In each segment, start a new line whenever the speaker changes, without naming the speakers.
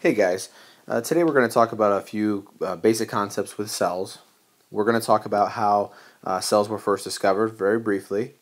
Hey guys, today we're going to talk about a few basic concepts with cells. We're going to talk about how cells were first discovered very briefly,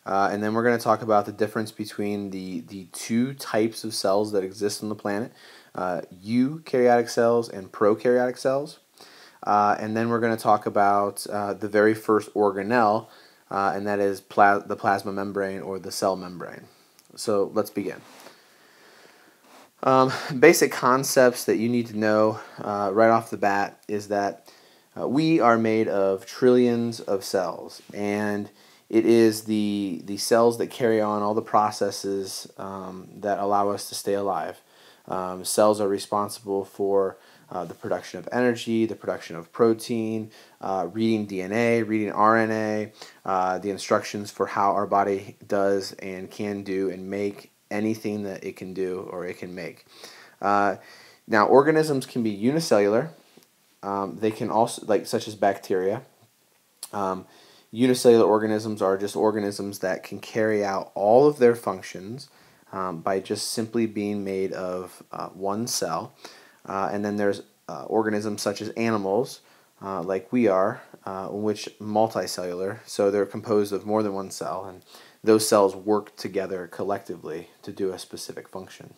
and then we're going to talk about the difference between the two types of cells that exist on the planet, eukaryotic cells and prokaryotic cells. And then we're going to talk about the very first organelle, and that is the plasma membrane or the cell membrane. So let's begin. Basic concepts that you need to know right off the bat is that we are made of trillions of cells, and it is the cells that carry on all the processes that allow us to stay alive. Cells are responsible for the production of energy, the production of protein, reading DNA, reading RNA, the instructions for how our body does and can do and make anything that it can do or it can make. Now, organisms can be unicellular. They can also, such as bacteria. Unicellular organisms are just organisms that can carry out all of their functions by just simply being made of one cell. And then there's organisms such as animals, like we are, which multicellular, so they're composed of more than one cell, and those cells work together collectively to do a specific function.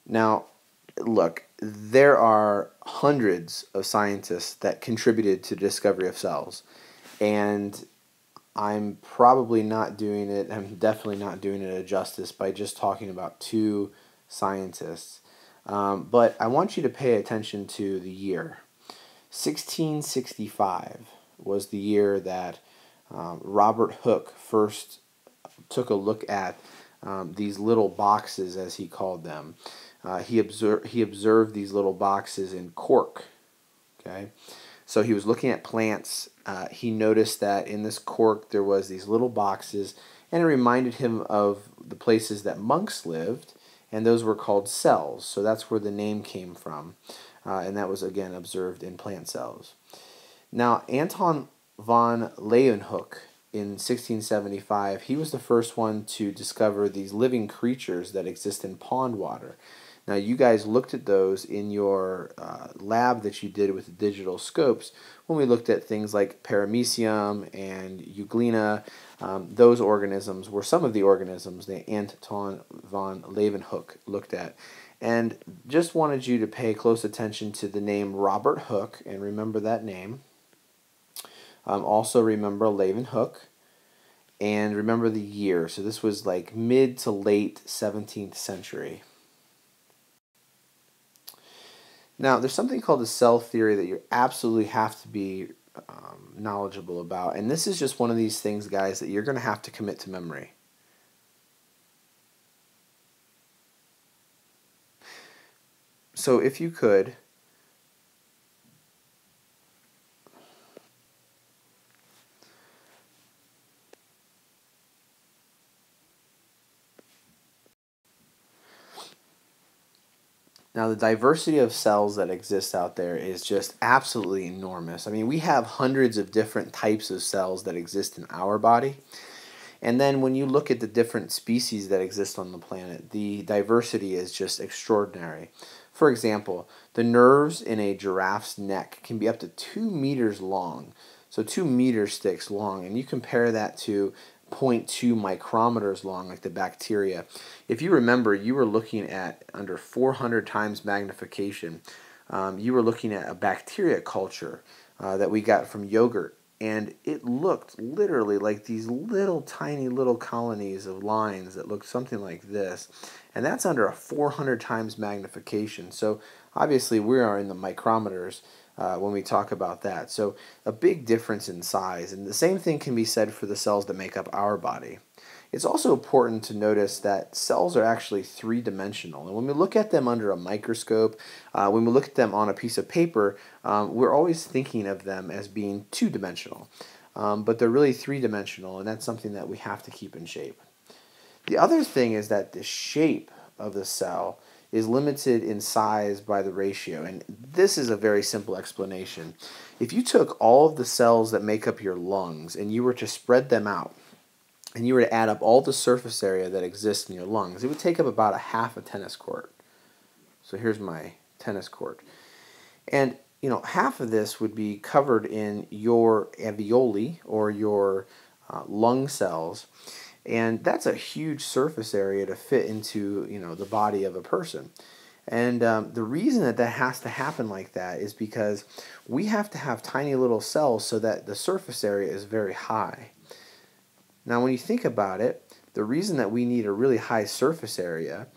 Now, look, there are hundreds of scientists that contributed to the discovery of cells, and I'm probably not doing it, I'm definitely not doing it a justice by just talking about two scientists. But I want you to pay attention to the year. 1665 was the year that Robert Hooke first took a look at these little boxes, as he called them. He observed these little boxes in cork. Okay, so he was looking at plants. He noticed that in this cork there was these little boxes, and it reminded him of the places that monks lived, and those were called cells. So that's where the name came from, and that was again observed in plant cells. Now, Anton von Leeuwenhoek in 1675, he was the first one to discover these living creatures that exist in pond water. Now, you guys looked at those in your lab that you did with the digital scopes when we looked at things like paramecium and euglena. Those organisms were some of the organisms that Anton von Leeuwenhoek looked at. And just wanted you to pay close attention to the name Robert Hooke, and remember that name. Also remember Leeuwenhoek, and remember the year. So this was like mid to late 17th century. Now, there's something called the cell theory that you absolutely have to be knowledgeable about, and this is just one of these things, guys, that you're going to have to commit to memory. So if you could, now, the diversity of cells that exist out there is just absolutely enormous. I mean, we have hundreds of different types of cells that exist in our body. And then when you look at the different species that exist on the planet, the diversity is just extraordinary. For example, the nerves in a giraffe's neck can be up to 2 meters long. So 2 meter sticks long. And you compare that to 0.2 micrometers long, like the bacteria. If you remember, you were looking at under 400 times magnification. You were looking at a bacteria culture that we got from yogurt, and it looked literally like these little tiny little colonies of lines that looked something like this, and that's under a 400 times magnification. So obviously we are in the micrometers when we talk about that. So a big difference in size, and the same thing can be said for the cells that make up our body. It's also important to notice that cells are actually three-dimensional, and when we look at them under a microscope, when we look at them on a piece of paper, we're always thinking of them as being two-dimensional, but they're really three-dimensional, and that's something that we have to keep in shape. The other thing is that the shape of the cell is limited in size by the ratio, and this is a very simple explanation. If you took all of the cells that make up your lungs and you were to spread them out, and you were to add up all the surface area that exists in your lungs, it would take up about a half a tennis court. So here's my tennis court. And half of this would be covered in your alveoli, or your lung cells, and that's a huge surface area to fit into the body of a person. And the reason that has to happen like that is because we have to have tiny little cells so that the surface area is very high. Now when you think about it, the reason that we need a really high surface area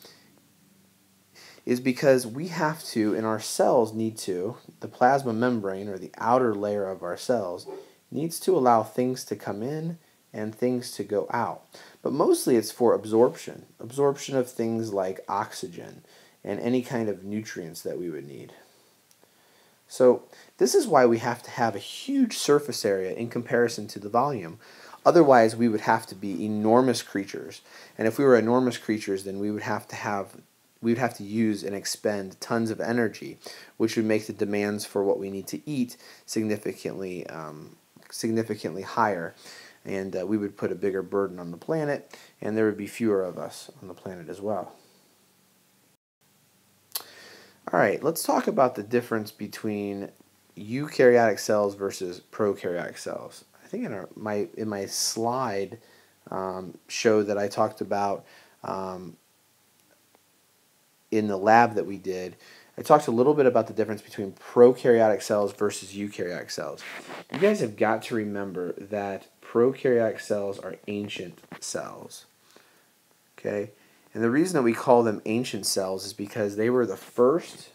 is because we have to, and our cells need to, the plasma membrane, or the outer layer of our cells, needs to allow things to come in and things to go out. But mostly it's for absorption of things like oxygen and any kind of nutrients that we would need. So this is why we have to have a huge surface area in comparison to the volume. Otherwise we would have to be enormous creatures. And if we were enormous creatures, then we would have to use and expend tons of energy, which would make the demands for what we need to eat significantly higher, and we would put a bigger burden on the planet, and there would be fewer of us on the planet as well. All right, let's talk about the difference between eukaryotic cells versus prokaryotic cells. I think in my slide show that I talked about in the lab that we did, I talked a little bit about the difference between prokaryotic cells versus eukaryotic cells. You guys have got to remember that prokaryotic cells are ancient cells. Okay? And the reason that we call them ancient cells is because they were the first,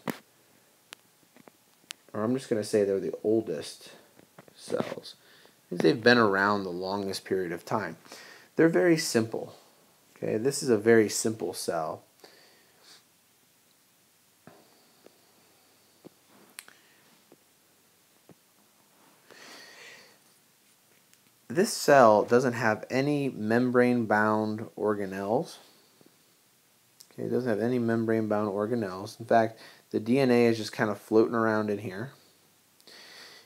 or I'm just going to say they're the oldest cells. They've been around the longest period of time. They're very simple. Okay? This is a very simple cell. This cell doesn't have any membrane-bound organelles. Okay, it doesn't have any membrane-bound organelles. In fact, the DNA is just kind of floating around in here.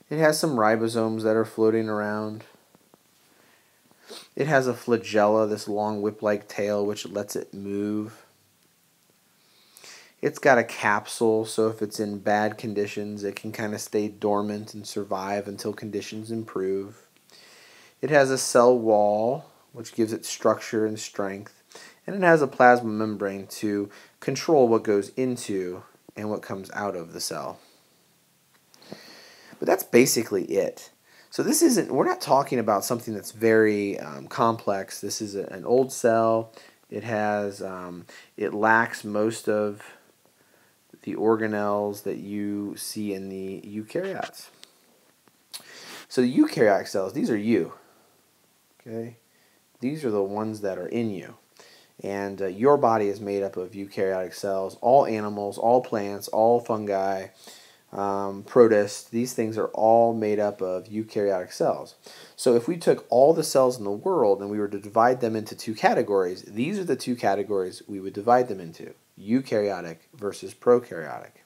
It has some ribosomes that are floating around. It has a flagella, this long whip-like tail, which lets it move. It's got a capsule, so if it's in bad conditions, it can kind of stay dormant and survive until conditions improve. It has a cell wall, which gives it structure and strength. And it has a plasma membrane to control what goes into and what comes out of the cell. But that's basically it. So we're not talking about something that's very complex. This is an old cell. It lacks most of the organelles that you see in the eukaryotes. So the eukaryotic cells, these are you. Okay? These are the ones that are in you. And your body is made up of eukaryotic cells. All animals, all plants, all fungi, protists, these things are all made up of eukaryotic cells. So if we took all the cells in the world and we were to divide them into two categories, these are the two categories we would divide them into: eukaryotic versus prokaryotic.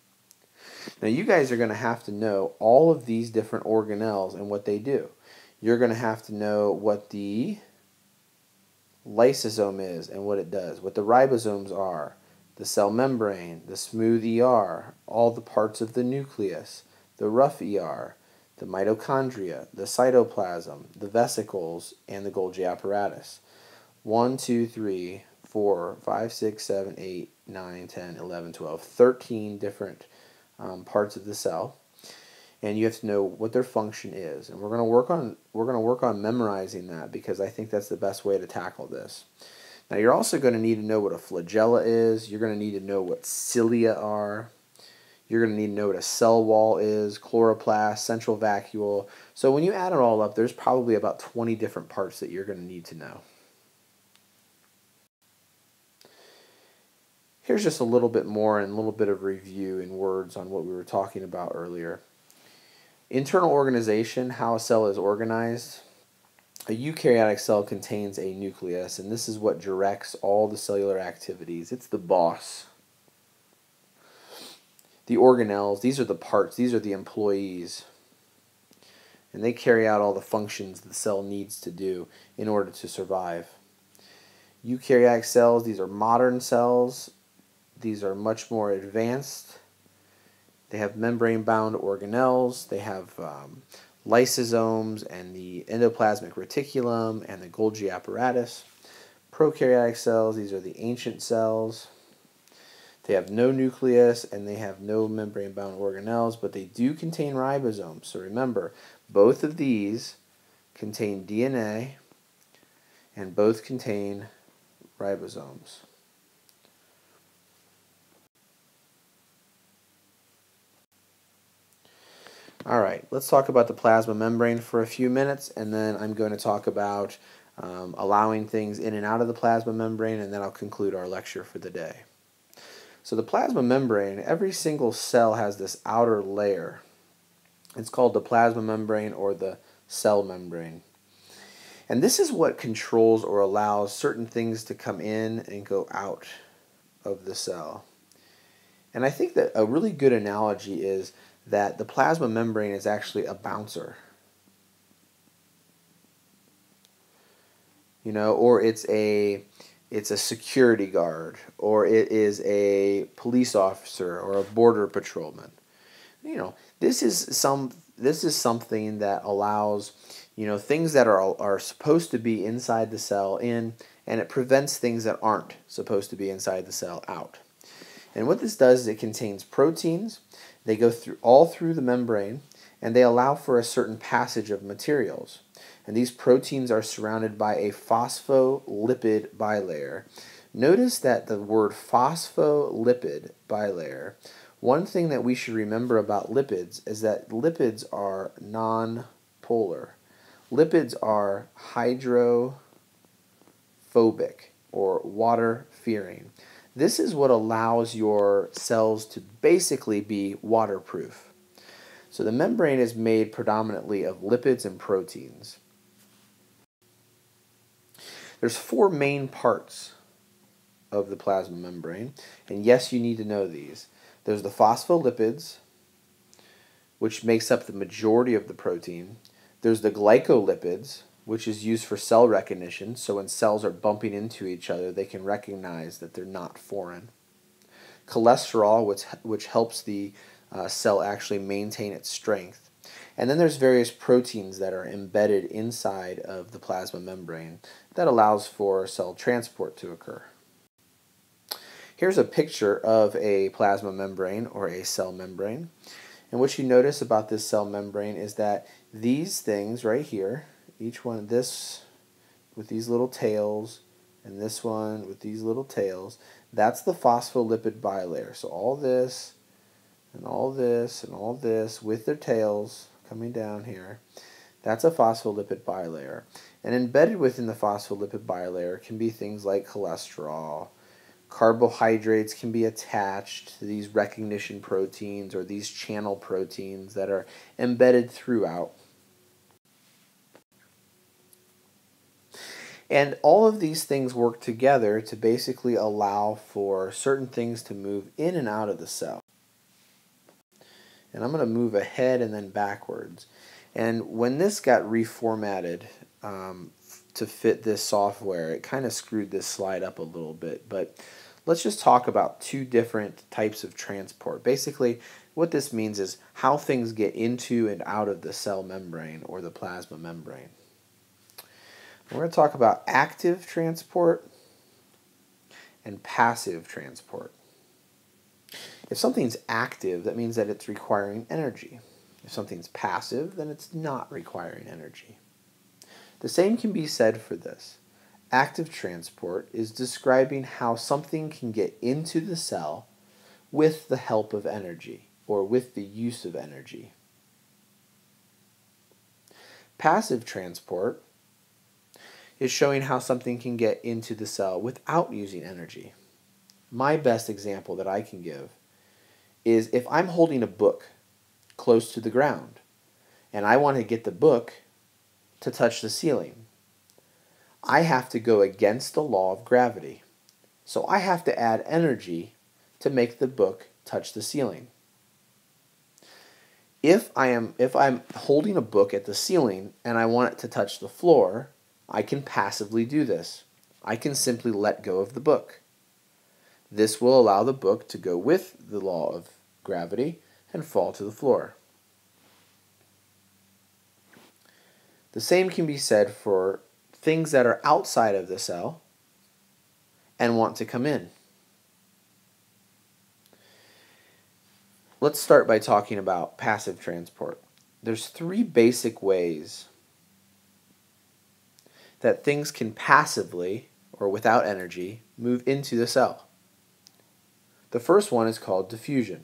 Now you guys are going to have to know all of these different organelles and what they do. You're going to have to know what the lysosome is and what it does, what the ribosomes are, the cell membrane, the smooth ER, all the parts of the nucleus, the rough ER, the mitochondria, the cytoplasm, the vesicles, and the Golgi apparatus. 1, 2, 3, 4, 5, 6, 7, 8, 9, 10, 11, 12, 13 different parts of the cell. And you have to know what their function is, and we're going to work on memorizing that, because I think that's the best way to tackle this. Now you're also going to need to know what a flagella is. You're going to need to know what cilia are. You're going to need to know what a cell wall is, chloroplast, central vacuole. So when you add it all up, there's probably about 20 different parts that you're going to need to know. Here's just a little bit more and a little bit of review in words on what we were talking about earlier. Internal organization, how a cell is organized. A eukaryotic cell contains a nucleus, and this is what directs all the cellular activities. It's the boss. The organelles, these are the parts, these are the employees. And they carry out all the functions the cell needs to do in order to survive. Eukaryotic cells, these are modern cells. These are much more advanced. They have membrane-bound organelles. They have lysosomes and the endoplasmic reticulum and the Golgi apparatus. Prokaryotic cells, these are the ancient cells. They have no nucleus and they have no membrane-bound organelles, but they do contain ribosomes. So remember, both of these contain DNA and both contain ribosomes. All right, let's talk about the plasma membrane for a few minutes, and then I'm going to talk about allowing things in and out of the plasma membrane, and then I'll conclude our lecture for the day. So the plasma membrane, every single cell has this outer layer. It's called the plasma membrane or the cell membrane. And this is what controls or allows certain things to come in and go out of the cell. And I think that a really good analogy is that the plasma membrane is actually a bouncer. You know, or it's a security guard, or it is a police officer or a border patrolman. You know, this is something that allows, you know, things that are supposed to be inside the cell in, and it prevents things that aren't supposed to be inside the cell out. And what this does is it contains proteins. They go all through the membrane, and they allow for a certain passage of materials. And these proteins are surrounded by a phospholipid bilayer. Notice that the word phospholipid bilayer, one thing that we should remember about lipids is that lipids are non-polar. Lipids are hydrophobic or water-fearing. This is what allows your cells to basically be waterproof. So the membrane is made predominantly of lipids and proteins. There's 4 main parts of the plasma membrane, and yes, you need to know these. There's the phospholipids, which makes up the majority of the protein. There's the glycolipids, which is used for cell recognition, so when cells are bumping into each other, they can recognize that they're not foreign. Cholesterol, which helps the cell actually maintain its strength. And then there's various proteins that are embedded inside of the plasma membrane that allows for cell transport to occur. Here's a picture of a plasma membrane or a cell membrane. And what you notice about this cell membrane is that these things right here, each one, this with these little tails and this one with these little tails, that's the phospholipid bilayer. So all this and all this and all this with their tails coming down here, that's a phospholipid bilayer. And embedded within the phospholipid bilayer can be things like cholesterol. Carbohydrates can be attached to these recognition proteins or these channel proteins that are embedded throughout. And all of these things work together to basically allow for certain things to move in and out of the cell. And I'm going to move ahead and then backwards. And when this got reformatted to fit this software, it kind of screwed this slide up a little bit. But let's just talk about 2 different types of transport. Basically, what this means is how things get into and out of the cell membrane or the plasma membrane. We're going to talk about active transport and passive transport. If something's active, that means that it's requiring energy. If something's passive, then it's not requiring energy. The same can be said for this. Active transport is describing how something can get into the cell with the help of energy or with the use of energy. Passive transport is showing how something can get into the cell without using energy. My best example that I can give is if I'm holding a book close to the ground and I want to get the book to touch the ceiling, I have to go against the law of gravity. So I have to add energy to make the book touch the ceiling. If I'm holding a book at the ceiling and I want it to touch the floor, I can passively do this. I can simply let go of the book. This will allow the book to go with the law of gravity and fall to the floor. The same can be said for things that are outside of the cell and want to come in. Let's start by talking about passive transport. There's 3 basic ways that things can passively, or without energy, move into the cell. The first one is called diffusion.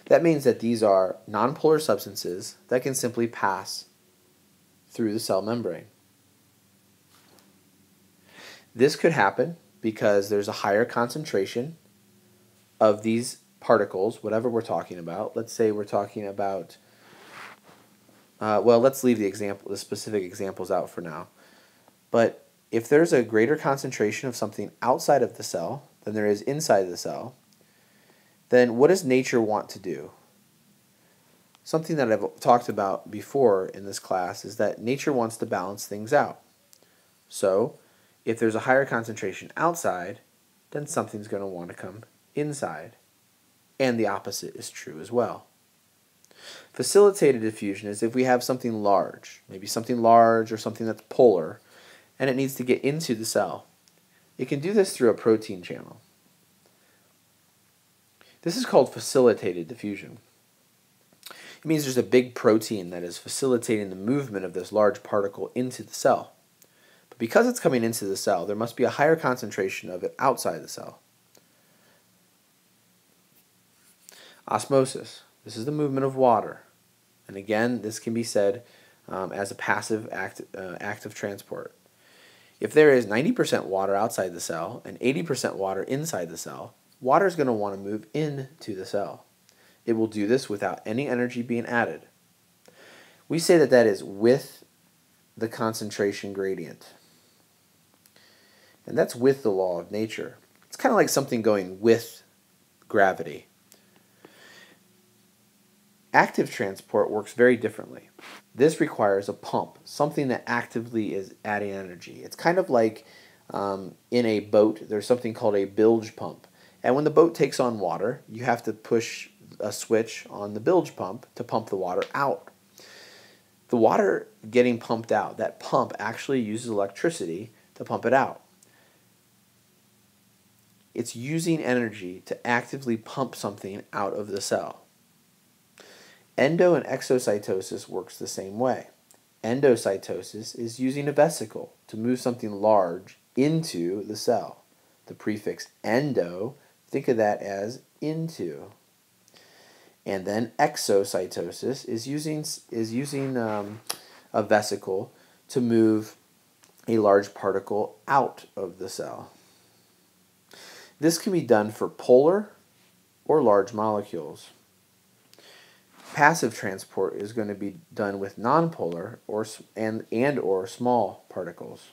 That means that these are nonpolar substances that can simply pass through the cell membrane. This could happen because there's a higher concentration of these particles, whatever we're talking about. Let's say we're talking about, well, let's leave the specific examples out for now. But if there's a greater concentration of something outside of the cell than there is inside the cell, then what does nature want to do? Something that I've talked about before in this class is that nature wants to balance things out. So, if there's a higher concentration outside, then something's going to want to come inside. And the opposite is true as well. Facilitated diffusion is if we have something large, maybe something large or something that's polar, and it needs to get into the cell. It can do this through a protein channel. This is called facilitated diffusion. It means there's a big protein that is facilitating the movement of this large particle into the cell. But because it's coming into the cell, there must be a higher concentration of it outside the cell. Osmosis. This is the movement of water. And again, this can be said as a passive act of transport. If there is 90% water outside the cell and 80% water inside the cell, water is going to want to move into the cell. It will do this without any energy being added. We say that that is with the concentration gradient. And that's with the law of nature. It's kind of like something going with gravity. Active transport works very differently. This requires a pump, something that actively is adding energy. It's kind of like in a boat, there's something called a bilge pump. And when the boat takes on water, you have to push a switch on the bilge pump to pump the water out. The water getting pumped out, that pump actually uses electricity to pump it out. It's using energy to actively pump something out of the cell. Endo and exocytosis works the same way. Endocytosis is using a vesicle to move something large into the cell. The prefix endo, think of that as into. And then exocytosis is using a vesicle to move a large particle out of the cell. This can be done for polar or large molecules. Passive transport is going to be done with nonpolar or small particles.